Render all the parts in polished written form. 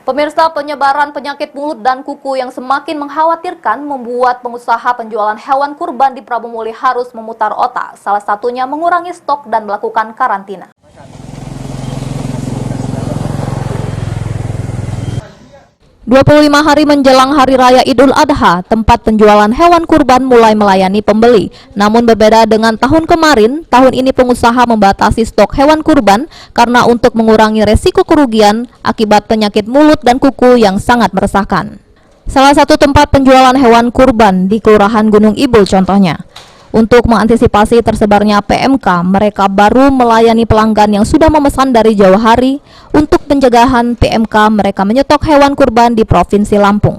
Pemirsa, penyebaran penyakit mulut dan kuku yang semakin mengkhawatirkan membuat pengusaha penjualan hewan kurban di Prabu Muli harus memutar otak. Salah satunya mengurangi stok dan melakukan karantina. 25 hari menjelang Hari Raya Idul Adha, tempat penjualan hewan kurban mulai melayani pembeli. Namun berbeda dengan tahun kemarin, tahun ini pengusaha membatasi stok hewan kurban karena untuk mengurangi resiko kerugian akibat penyakit mulut dan kuku yang sangat meresahkan. Salah satu tempat penjualan hewan kurban di Kelurahan Gunung Ibul contohnya. Untuk mengantisipasi tersebarnya PMK, mereka baru melayani pelanggan yang sudah memesan dari jauh hari. Untuk pencegahan PMK, mereka menyetok hewan kurban di Provinsi Lampung.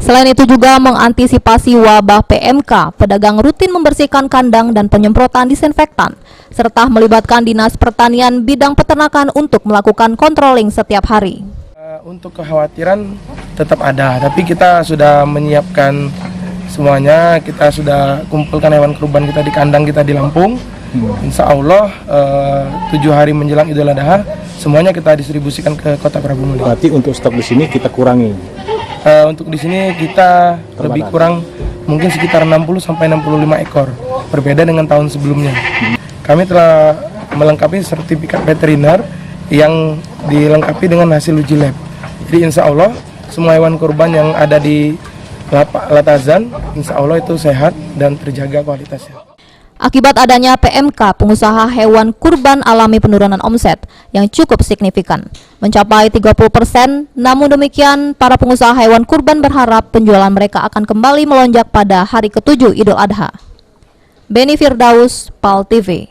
Selain itu juga mengantisipasi wabah PMK, pedagang rutin membersihkan kandang dan penyemprotan disinfektan, serta melibatkan Dinas Pertanian bidang peternakan untuk melakukan controlling setiap hari. Untuk kekhawatiran tetap ada, tapi kita sudah menyiapkan semuanya. Kita sudah kumpulkan hewan kurban kita di kandang kita di Lampung. Insya Allah 7 hari menjelang Idul Adha semuanya kita distribusikan ke Kota Prabu Muli. Berarti untuk stok di sini kita kurangi. Untuk di sini kita lebih kurang mungkin sekitar 60-65 ekor. Berbeda dengan tahun sebelumnya. Kami telah melengkapi sertifikat veteriner yang dilengkapi dengan hasil uji lab. Jadi insya Allah semua hewan kurban yang ada di Latazan, insya Allah itu sehat dan terjaga kualitasnya. Akibat adanya PMK, pengusaha hewan kurban alami penurunan omset yang cukup signifikan, mencapai 30%. Namun demikian, para pengusaha hewan kurban berharap penjualan mereka akan kembali melonjak pada hari ke-7 Idul Adha. Beni Firdaus, PAL TV.